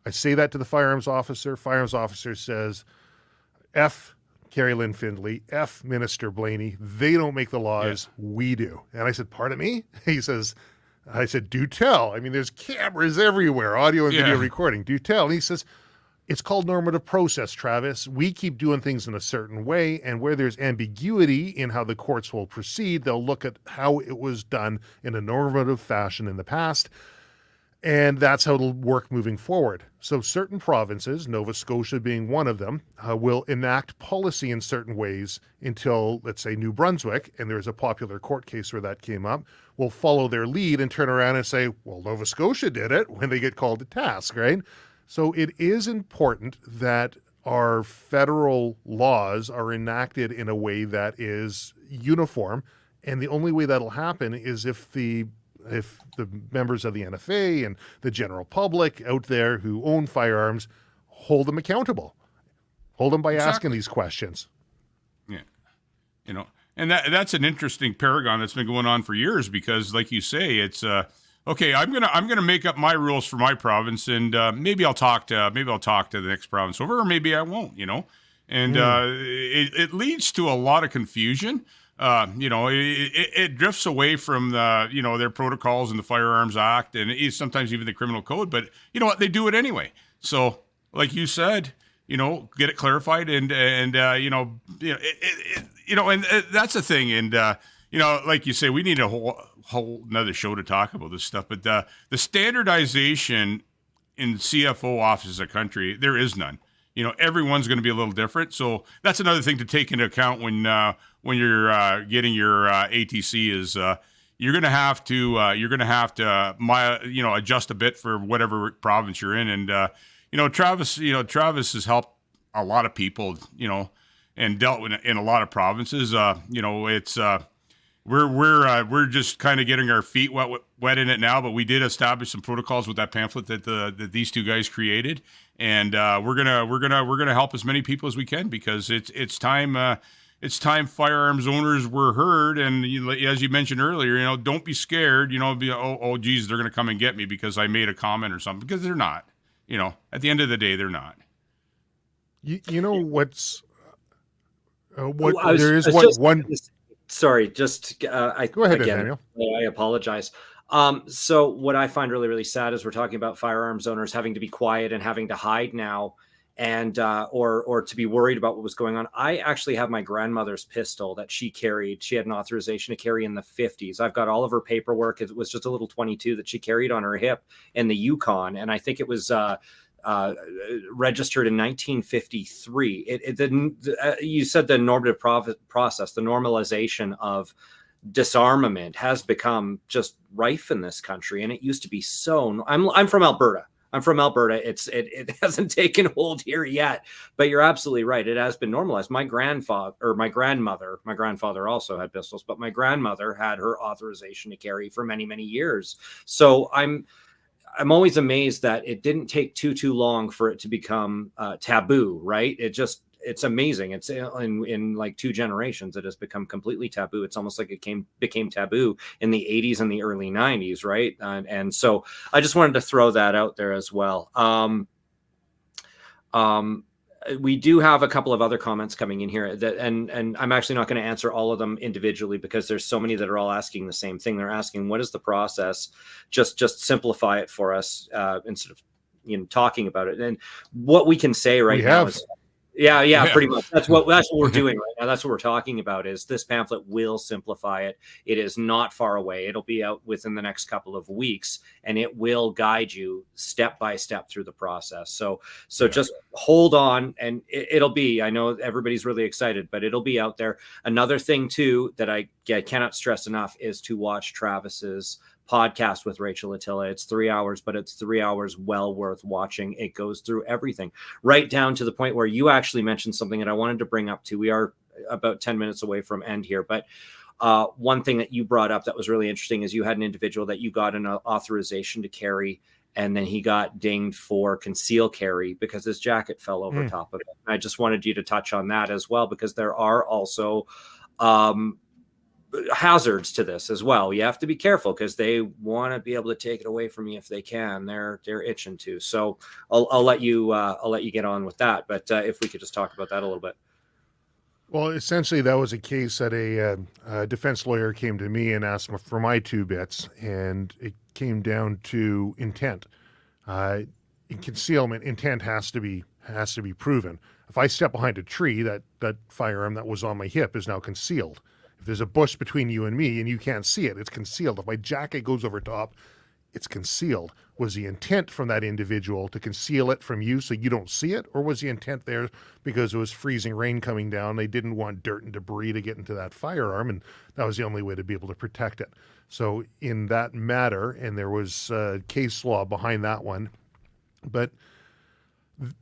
I say that to the firearms officer. Firearms officer says, F Carrie Lynn Findlay, F Minister Blaney, they don't make the laws, we do. And I said, pardon me? I said, do tell. I mean, there's cameras everywhere, audio and video recording. Do tell. And he says, it's called normative process, Travis. We keep doing things in a certain way, and where there's ambiguity in how the courts will proceed, they'll look at how it was done in a normative fashion in the past. And that's how it'll work moving forward. So certain provinces, Nova Scotia being one of them, will enact policy in certain ways until, let's say, New Brunswick, and there's a popular court case where that came up, will follow their lead and turn around and say, well, Nova Scotia did it, when they get called to task, right? So it is important that our federal laws are enacted in a way that is uniform. And the only way that'll happen is if the members of the NFA and the general public out there who own firearms hold them accountable, hold them by asking these questions. Yeah. And that's an interesting paragon that's been going on for years, because like you say, it's, okay, I'm gonna make up my rules for my province, and maybe I'll talk to the next province over, or maybe I won't, and it leads to a lot of confusion. It drifts away from the, their protocols and the Firearms Act, and sometimes even the criminal code, but you know what, they do it anyway. So like you said, get it clarified, and that's the thing. And, like you say, we need a whole another show to talk about this stuff, but the standardization in CFO offices of the country, there is none. Everyone's going to be a little different. So that's another thing to take into account when you're getting your ATC is you're going to have to adjust a bit for whatever province you're in. And Travis has helped a lot of people, and dealt with in a lot of provinces. It's we're just kind of getting our feet wet in it now, but we did establish some protocols with that pamphlet that these two guys created, and we're gonna help as many people as we can, because it's time. It's time firearms owners were heard, and as you mentioned earlier, don't be scared. Oh, geez, they're going to come and get me because I made a comment or something, because they're not. At the end of the day, they're not. What's Sorry, just go ahead, again, Daniel. I apologize. So what I find really, really sad is we're talking about firearms owners having to be quiet and having to hide now, and or to be worried about what was going on. I actually have my grandmother's pistol that she carried. She had an authorization to carry in the 50s. I've got all of her paperwork. It was just a little 22 that she carried on her hip in the Yukon, and I think it was registered in 1953. You said the normative process, the normalization of disarmament has become just rife in this country, and it used to be so. I'm from Alberta. It hasn't taken hold here yet, but you're absolutely right. It has been normalized. My grandmother also had pistols, but my grandmother had her authorization to carry for many, many years. So I'm always amazed that it didn't take too long for it to become taboo, right? It's amazing. It's in like 2 generations, it has become completely taboo. It's almost like it became taboo in the 80s and the early 90s, right? And so I just wanted to throw that out there as well. We do have a couple of other comments coming in here and I'm actually not going to answer all of them individually, because there's so many that are all asking the same thing. They're asking, what is the process? Just simplify it for us instead of talking about it. And what we can say right now is Yeah, pretty much. That's what we're doing right now. That's what we're talking about. Is this pamphlet will simplify it. It is not far away. It'll be out within the next couple of weeks, and it will guide you step by step through the process. So just hold on, and it'll be. I know everybody's really excited, but it'll be out there. Another thing too that I cannot stress enough is to watch Travis's podcast with Rachel Ahtila. It's 3 hours, but it's 3 hours well worth watching. It goes through everything, right down to the point where you actually mentioned something that I wanted to bring up too. We are about 10 minutes away from end here, but one thing that you brought up that was really interesting is you had an individual that you got an authorization to carry, and then he got dinged for conceal carry because his jacket fell over top of it. I just wanted you to touch on that as well, because there are also hazards to this as well. You have to be careful because they want to be able to take it away from you if they can. They're itching to. So I'll let you get on with that. But if we could just talk about that a little bit. Well, essentially, that was a case that a defense lawyer came to me and asked for my 2 bits, and it came down to intent. In concealment, intent has to be proven. If I step behind a tree, that firearm that was on my hip is now concealed. If there's a bush between you and me and you can't see it, it's concealed. If my jacket goes over top, it's concealed. Was the intent from that individual to conceal it from you so you don't see it? Or was the intent there because it was freezing rain coming down? They didn't want dirt and debris to get into that firearm, and that was the only way to be able to protect it. So in that matter, and there was case law behind that one, but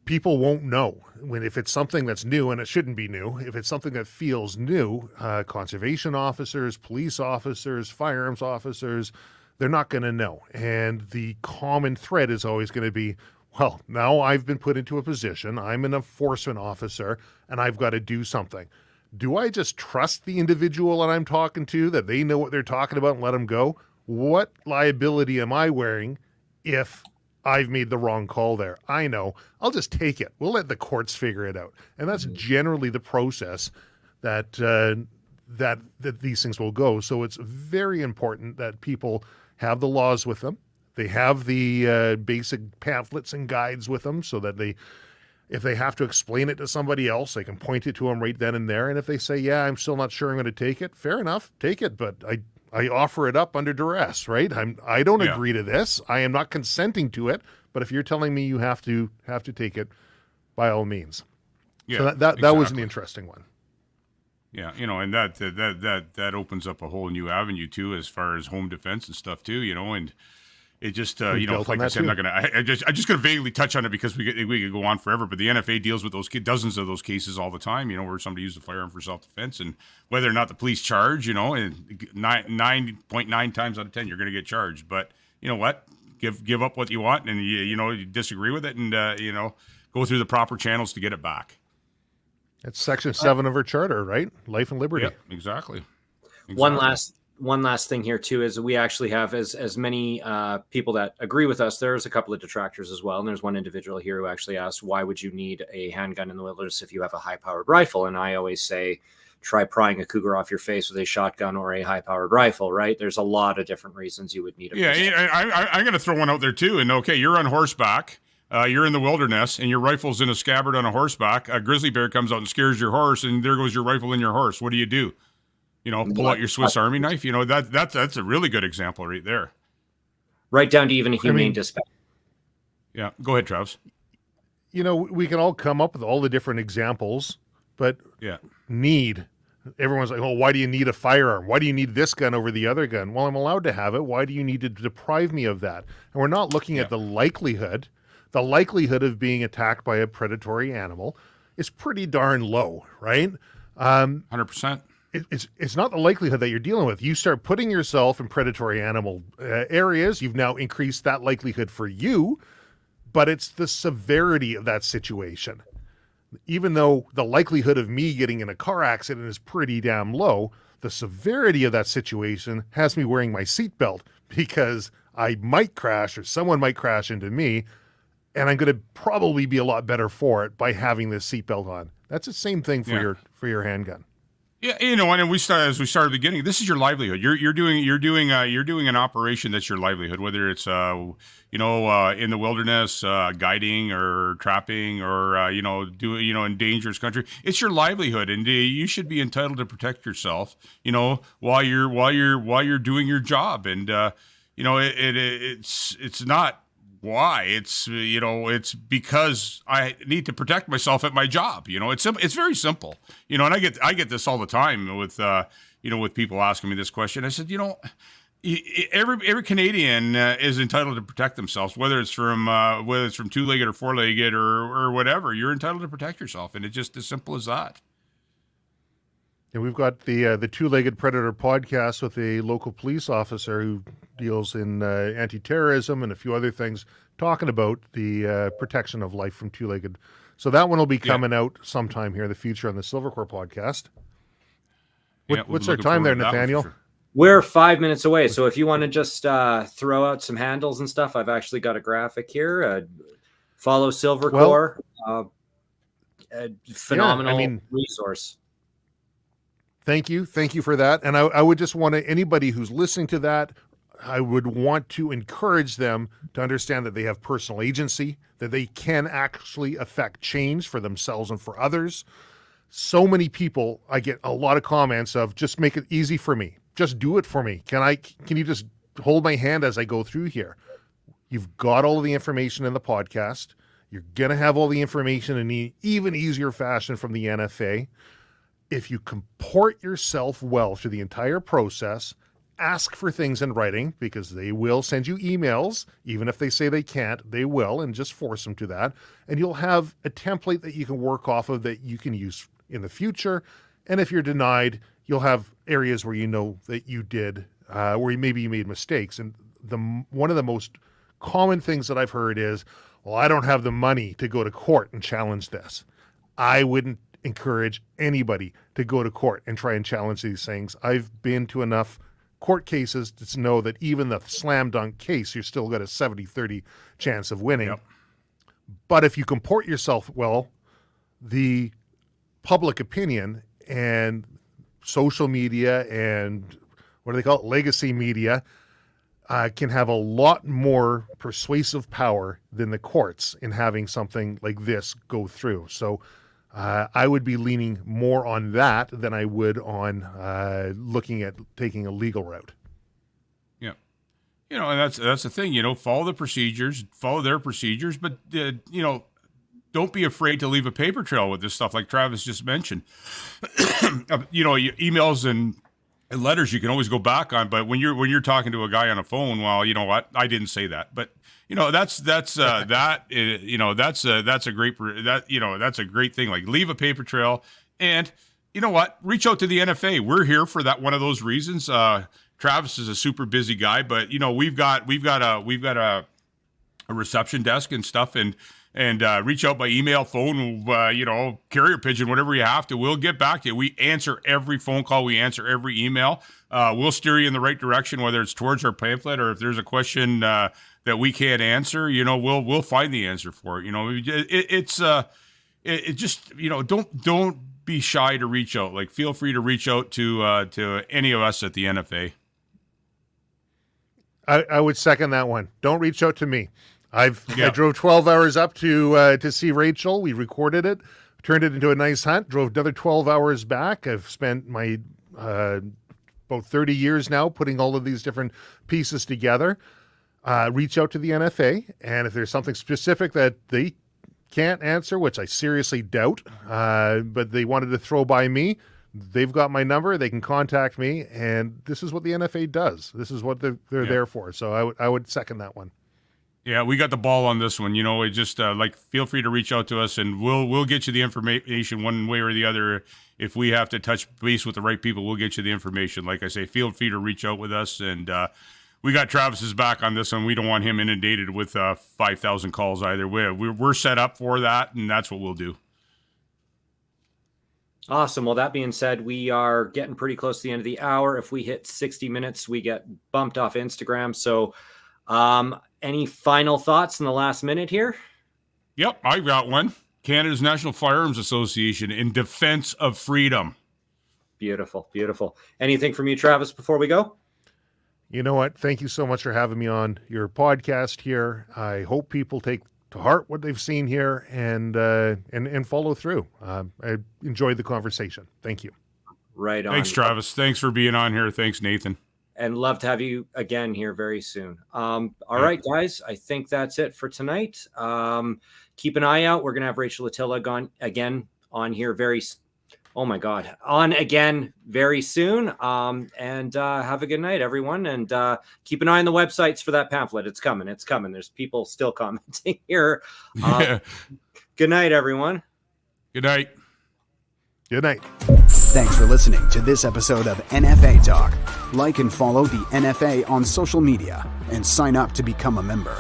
people won't know if it's something that's new, and it shouldn't be new. If it's something that feels new, conservation officers, police officers, firearms officers, they're not going to know. And the common thread is always going to be, well, now I've been put into a position, I'm an enforcement officer, and I've got to do something. Do I just trust the individual that I'm talking to, that they know what they're talking about, and let them go? What liability am I wearing if I've made the wrong call there? I know. I'll just take it. We'll let the courts figure it out. And that's generally the process that that these things will go. So it's very important that people have the laws with them. They have the basic pamphlets and guides with them, so that if they have to explain it to somebody else, they can point it to them right then and there. And if they say, yeah, I'm still not sure I'm going to take it, fair enough, take it. But I offer it up under duress, right? I don't agree to this. I am not consenting to it. But if you're telling me you have to take it, by all means. Yeah, so that was an interesting one. Yeah, and that opens up a whole new avenue too, as far as home defense and stuff too, and it just, We you know, built on like I that said, I'm too. not going to, I just going to vaguely touch on it because we could go on forever, but the NFA deals with those dozens of those cases all the time, you know, where somebody used a firearm for self-defense, and whether or not the police charge, you know, and 9.9 times out of 10, you're going to get charged. But you know what? Give up what you want, and you disagree with it, and you know, go through the proper channels to get it back. It's Section 7 of our charter, right? Life and liberty. Yep, exactly. One last thing here too is we actually have as many people that agree with us. There's a couple of detractors as well, and there's one individual here who actually asked, why would you need a handgun in the wilderness if you have a high-powered rifle? And I always say, try prying a cougar off your face with a shotgun or a high-powered rifle, right? There's a lot of different reasons you would need a pistol. I'm going to throw one out there too. And okay, you're on horseback, you're in the wilderness, and your rifle's in a scabbard on a horseback. A grizzly bear comes out and scares your horse, and there goes your rifle in your horse. What do? You know, pull out your Swiss Army knife. You know, that's a really good example right there. Right down to even a humane dispatch. Yeah, go ahead, Travis. You know, we can all come up with all the different examples, but everyone's like, oh, why do you need a firearm? Why do you need this gun over the other gun? Well, I'm allowed to have it. Why do you need to deprive me of that? And we're not looking at the likelihood. The likelihood of being attacked by a predatory animal is pretty darn low, right? 100%. It's not the likelihood that you're dealing with. You start putting yourself in predatory animal areas, you've now increased that likelihood for you, but it's the severity of that situation. Even though the likelihood of me getting in a car accident is pretty damn low, the severity of that situation has me wearing my seatbelt because I might crash or someone might crash into me, and I'm going to probably be a lot better for it by having this seatbelt on. That's the same thing for your handgun. Yeah, you know, and as we started at the beginning, this is your livelihood. You're doing an operation that's your livelihood, whether it's in the wilderness, guiding or trapping, or in dangerous country. It's your livelihood, and you should be entitled to protect yourself. You know, while you're doing your job, and it's not. Why? It's because I need to protect myself at my job. You know, it's very simple. You know, and I get this all the time with with people asking me this question. I said, every Canadian is entitled to protect themselves, whether it's from two-legged or four-legged or whatever. You're entitled to protect yourself, and it's just as simple as that. And we've got the Two-Legged Predator podcast with a local police officer who deals in anti-terrorism and a few other things, talking about the protection of life from two-legged. So that one will be coming out sometime here in the future on the Silvercore podcast. What's our time there, Nathaniel? Sure. We're 5 minutes away. So if you want to just throw out some handles and stuff, I've actually got a graphic here. Follow Silvercore. Phenomenal resource. Thank you for that. And I would just want anybody who's listening to that, I would want to encourage them to understand that they have personal agency, that they can actually affect change for themselves and for others. So many people, I get a lot of comments of, just make it easy for me. Just do it for me. Can you just hold my hand as I go through here? You've got all of the information in the podcast. You're going to have all the information in an even easier fashion from the NFA. If you comport yourself well through the entire process, ask for things in writing, because they will send you emails. Even if they say they can't, they will, and just force them to that. And you'll have a template that you can work off of that you can use in the future. And if you're denied, you'll have areas where you know that you did, where maybe you made mistakes. And one of the most common things that I've heard is, well, I don't have the money to go to court and challenge this. I wouldn't encourage anybody to go to court and try and challenge these things. I've been to enough court cases to know that even the slam dunk case, you're still got a 70-30 chance of winning. Yep. But if you comport yourself well, the public opinion and social media and what do they call it, legacy media, can have a lot more persuasive power than the courts in having something like this go through. So I would be leaning more on that than I would on looking at taking a legal route. Yeah. And that's the thing, follow the procedures, follow their procedures, but, don't be afraid to leave a paper trail with this stuff like Travis just mentioned. Your emails and And letters you can always go back on, but when you're talking to a guy on a phone, well, you know what? I didn't say that, but that's a great thing. Like, leave a paper trail, and you know what? Reach out to the NFA. We're here for that. One of those reasons. Travis is a super busy guy, but we've got a reception desk and stuff, and reach out by email, phone, carrier pigeon, whatever you have to. We'll get back to you. We answer every phone call. We answer every email. We'll steer you in the right direction, whether it's towards our pamphlet or if there's a question that we can't answer. We'll find the answer for it. Don't be shy to reach out. Like, feel free to reach out to any of us at the NFA. I would second that one. Don't reach out to me. I drove 12 hours up to see Rachel. We recorded it, turned it into a nice hunt, drove another 12 hours back. I've spent my about 30 years now putting all of these different pieces together. Reach out to the NFA, and if there's something specific that they can't answer, which I seriously doubt, but they wanted to throw by me, they've got my number. They can contact me, and this is what the NFA does. This is what they're there for. So I would second that one. Yeah, we got the ball on this one. It just feel free to reach out to us, and we'll get you the information one way or the other. If we have to touch base with the right people, we'll get you the information. Like I say, feel free to reach out with us, and we got Travis's back on this one. We don't want him inundated with 5,000 calls either. We're set up for that, and that's what we'll do. Awesome. Well, that being said, we are getting pretty close to the end of the hour. If we hit 60 minutes, we get bumped off Instagram. So, any final thoughts in the last minute here? Yep, I got one. Canada's National Firearms Association in defense of freedom. Beautiful, beautiful. Anything from you, Travis, before we go? You know what? Thank you so much for having me on your podcast here. I hope people take to heart what they've seen here and follow through. I enjoyed the conversation. Thank you. Right on. Thanks, Travis. Thanks for being on here. Thanks, Nathan. And love to have you again here very soon. All right, guys, I think that's it for tonight. Keep an eye out. We're going to have Rachel Ahtila on here very soon. And have a good night, everyone. And keep an eye on the websites for that pamphlet. It's coming. There's people still commenting here. Good night, everyone. Good night. Good night. Thanks for listening to this episode of NFA Talk. Like and follow the NFA on social media and sign up to become a member.